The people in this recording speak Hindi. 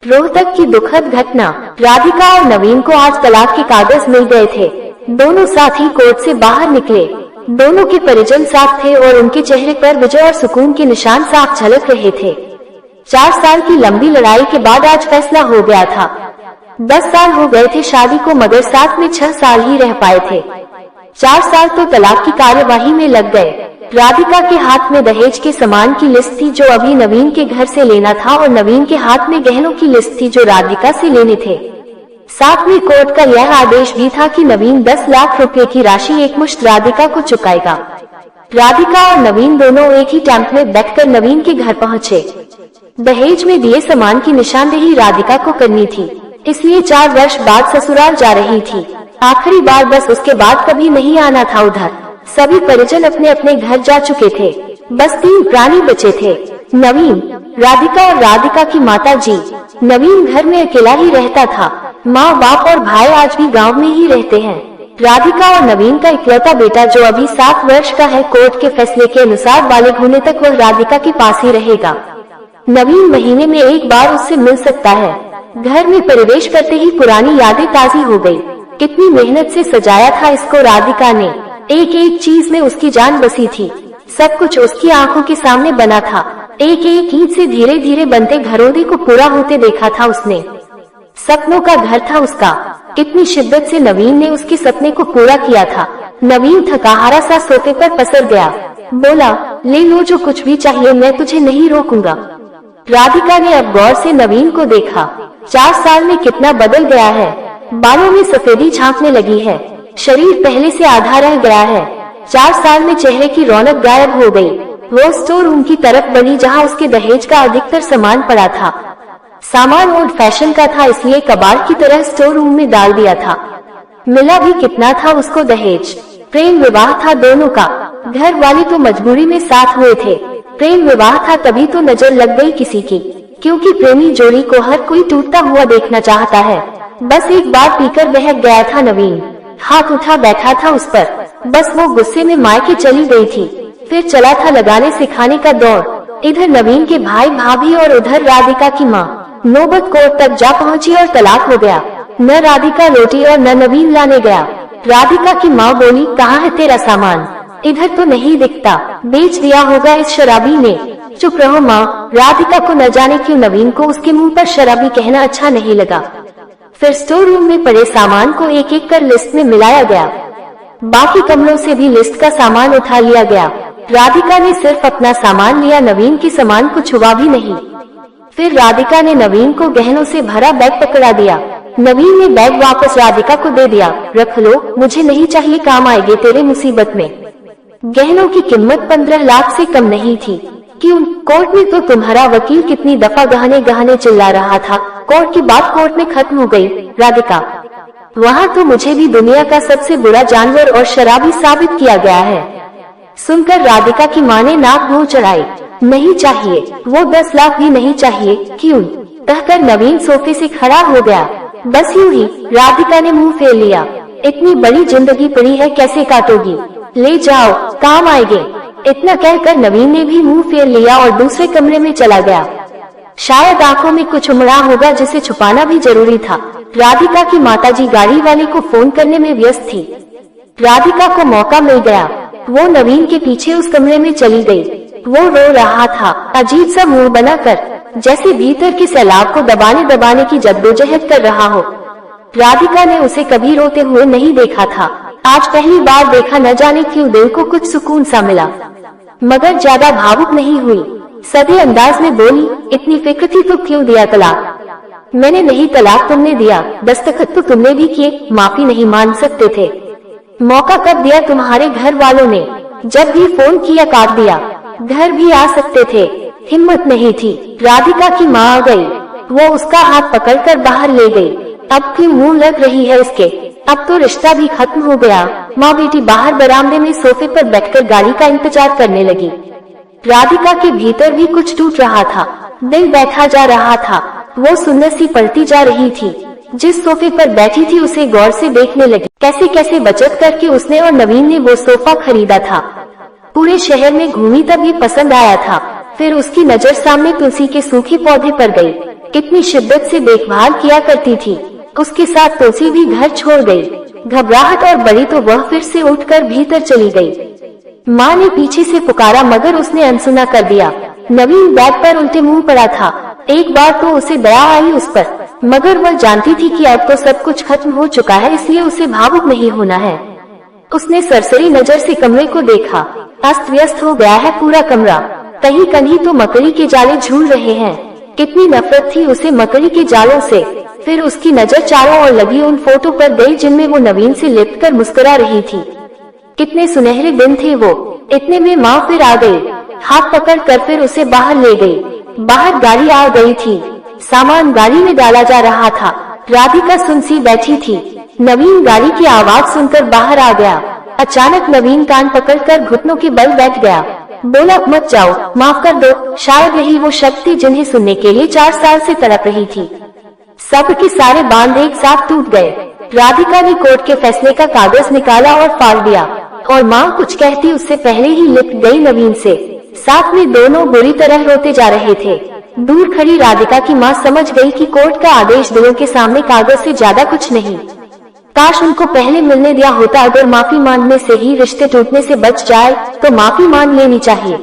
रोहतक की दुखद घटना। राधिका और नवीन को आज तलाक के कागज मिल गए थे। दोनों साथ ही कोर्ट से बाहर निकले। दोनों के परिजन साथ थे और उनके चेहरे पर विजय और सुकून के निशान साफ झलक रहे थे। 4 साल की लंबी लड़ाई के बाद आज फैसला हो गया था। 10 साल हो गए थे शादी को, मगर साथ में 6 साल ही रह पाए थे। 4 साल तो तलाक की कार्यवाही में लग गए। राधिका के हाथ में दहेज के सामान की लिस्ट थी जो अभी नवीन के घर से लेना था, और नवीन के हाथ में गहनों की लिस्ट थी जो राधिका से लेने थे। साथ में कोर्ट का यह आदेश भी था कि नवीन 10 लाख रुपए की राशि एकमुश्त राधिका को चुकाएगा। राधिका और नवीन दोनों एक ही टेम्प में बैठकर नवीन के घर पहुंचे। दहेज में दिए सामान की निशानदेही राधिका को करनी थी, इसलिए 4 वर्ष बाद ससुराल जा रही थी। आखिरी बार, बस उसके बाद कभी नहीं आना था उधर। सभी परिजन अपने अपने घर जा चुके थे। बस 3 प्राणी बचे थे, नवीन, राधिका और राधिका की माता जी। नवीन घर में अकेला ही रहता था। माँ बाप और भाई आज भी गांव में ही रहते हैं। राधिका और नवीन का इकलौता बेटा जो अभी 7 वर्ष का है, कोर्ट के फैसले के अनुसार बालिग होने तक वह राधिका के पास ही रहेगा। नवीन महीने में एक बार उससे मिल सकता है। घर में प्रवेश करते ही पुरानी यादें ताजी हो गई। कितनी मेहनत से सजाया था इसको राधिका ने। एक एक चीज में उसकी जान बसी थी। सब कुछ उसकी आंखों के सामने बना था। एक एक ईंट से धीरे धीरे बनते घरौंदे को पूरा होते देखा था उसने। सपनों का घर था उसका। कितनी शिद्दत से नवीन ने उसके सपने को पूरा किया था। नवीन थकाहारा सा सोफे पर पसर गया। बोला, ले लो जो कुछ भी चाहिए, मैं तुझे नहीं रोकूंगा। राधिका ने अब गौर से नवीन को देखा। 4 साल में कितना बदल गया है। बालों में सफेदी झांकने लगी है। शरीर पहले से आधा रह गया है। 4 साल में चेहरे की रौनक गायब हो गई। वो स्टोर रूम की तरफ बढ़ी जहां उसके दहेज का अधिकतर सामान पड़ा था। सामान ओल्ड फैशन का था, इसलिए कबाड़ की तरह स्टोर रूम में डाल दिया था। मिला भी कितना था उसको दहेज। प्रेम विवाह था दोनों का। घर वाले तो मजबूरी में साथ हुए थे। प्रेम विवाह था, तभी तो नजर लग गई किसी की, क्योंकि प्रेमी जोड़ी को हर कोई टूटता हुआ देखना चाहता है। बस एक बार पीकर बहक गया था नवीन। हाथ उठा बैठा था उस पर। बस वो गुस्से में मायके चली गई थी। फिर चला था लगाने सिखाने का दौर। इधर नवीन के भाई भाभी और उधर राधिका की माँ। नौबत कोर्ट तक जा पहुंची और तलाक हो गया। न राधिका लौटी और न नवीन लाने गया। राधिका की माँ बोली, कहाँ है तेरा सामान? इधर तो नहीं दिखता, बेच दिया होगा इस शराबी ने। चुप रहो माँ। राधिका को न जाने क्यों नवीन को उसके मुंह पर शराबी कहना अच्छा नहीं लगा। फिर स्टोर रूम में पड़े सामान को एक एक कर लिस्ट में मिलाया गया। बाकी कमरों से भी लिस्ट का सामान उठा लिया गया। राधिका ने सिर्फ अपना सामान लिया, नवीन के सामान को छुआ भी नहीं। फिर राधिका ने नवीन को गहनों से भरा बैग पकड़ा दिया। नवीन ने बैग वापस राधिका को दे दिया। रख लो, मुझे नहीं चाहिए, काम आएंगे तेरे मुसीबत में। गहनों की कीमत 15 लाख से कम नहीं थी। क्यों? कोर्ट में तो तुम्हारा वकील कितनी दफा गहने गहने चिल्ला रहा था। कोर्ट की बात कोर्ट में खत्म हो गई राधिका। वहाँ तो मुझे भी दुनिया का सबसे बुरा जानवर और शराबी साबित किया गया है। सुनकर राधिका की माँ ने नाक मुंह चढ़ाई। नहीं चाहिए, वो 10 लाख भी नहीं चाहिए। क्यों? कहकर नवीन सोफे से खड़ा हो गया। बस यूं ही। राधिका ने मुंह फेर लिया। इतनी बड़ी जिंदगी पड़ी है, कैसे काटोगी? ले जाओ, काम आएंगे। इतना कहकर नवीन ने भी मुंह फेर लिया और दूसरे कमरे में चला गया। शायद आंखों में कुछ उमड़ा होगा जिसे छुपाना भी जरूरी था। राधिका की माताजी गाड़ी वाले को फोन करने में व्यस्त थी। राधिका को मौका मिल गया। वो नवीन के पीछे उस कमरे में चली गई। वो रो रहा था, अजीब सा मुंह बनाकर, जैसे भीतर के सैलाब को दबाने दबाने की जद्दोजहद कर रहा हो। राधिका ने उसे कभी रोते हुए नहीं देखा था। आज पहली बार देखा, न जाने क्यों दिल को कुछ सुकून सा मिला। मगर ज्यादा भावुक नहीं हुई। सधे अंदाज में बोली, इतनी फिक्र थी तो क्यों दिया तलाक? मैंने नहीं, तलाक तुमने दिया। दस्तखत तो तुमने भी किए, माफी नहीं मान सकते थे। मौका कब दिया तुम्हारे घर वालों ने? जब भी फोन किया काट दिया। घर भी आ सकते थे, हिम्मत नहीं थी। राधिका की माँ आ गई। वो उसका हाथ पकड़कर बाहर ले गई। अब क्यों मुंह लग रही है इसके? अब तो रिश्ता भी खत्म हो गया। माँ बेटी बाहर बरामदे में सोफे पर बैठकर गाड़ी का इंतजार करने लगी। राधिका के भीतर भी कुछ टूट रहा था। दिल बैठा जा रहा था। वो सुंदर सी पलटी जा रही थी। जिस सोफे पर बैठी थी उसे गौर से देखने लगी। कैसे कैसे बचत करके उसने और नवीन ने वो सोफा खरीदा था। पूरे शहर में घूमी तभी पसंद आया था। फिर उसकी नजर सामने तुलसी के सूखे पौधे पर गई। कितनी शिद्दत से देखभाल किया करती थी। उसके साथ तुलसी भी घर छोड़ गई। घबराहट और बड़ी तो वह फिर से उठकर भीतर चली गई। माँ ने पीछे से पुकारा मगर उसने अनसुना कर दिया। नवीन बेड पर उल्टे मुंह पड़ा था। एक बार तो उसे दया आई उस पर, मगर वह जानती थी कि अब तो सब कुछ खत्म हो चुका है, इसलिए उसे भावुक नहीं होना है। उसने सरसरी नजर से कमरे को देखा। अस्त व्यस्त हो गया है पूरा कमरा। कहीं कहीं तो मकड़ी के जाले झूल रहे हैं। कितनी नफरत थी उसे मकड़ी के जालों से। फिर उसकी नजर चारों ओर लगी उन फोटो पर गई जिनमें वो नवीन से लिपट कर मुस्कुरा रही थी। कितने सुनहरे दिन थे वो। इतने में माँ फिर आ गई। हाथ पकड़ कर फिर उसे बाहर ले गई। बाहर गाड़ी आ गई थी। सामान गाड़ी में डाला जा रहा था। राधिका सुनसी बैठी थी। नवीन गाड़ी की आवाज सुनकर बाहर आ गया। अचानक नवीन कान पकड़कर घुटनों के बल बैठ गया। बोला, मत जाओ, माफ कर दो। शायद यही वो शब्द थी जिन्हें सुनने के लिए 4 साल से तड़प रही थी। सब के सारे बांध एक साथ टूट गए। राधिका ने कोर्ट के फैसले का कागज निकाला और फाड़ दिया, और माँ कुछ कहती उससे पहले ही लिपट गई नवीन से। साथ में दोनों बुरी तरह रोते जा रहे थे। दूर खड़ी राधिका की माँ समझ गई कि कोर्ट का आदेश दिलों के सामने कागज से ज्यादा कुछ नहीं। काश उनको पहले मिलने दिया होता। अगर माफी मांगने से ही रिश्ते टूटने से बच जाए तो माफी मांग लेनी चाहिए।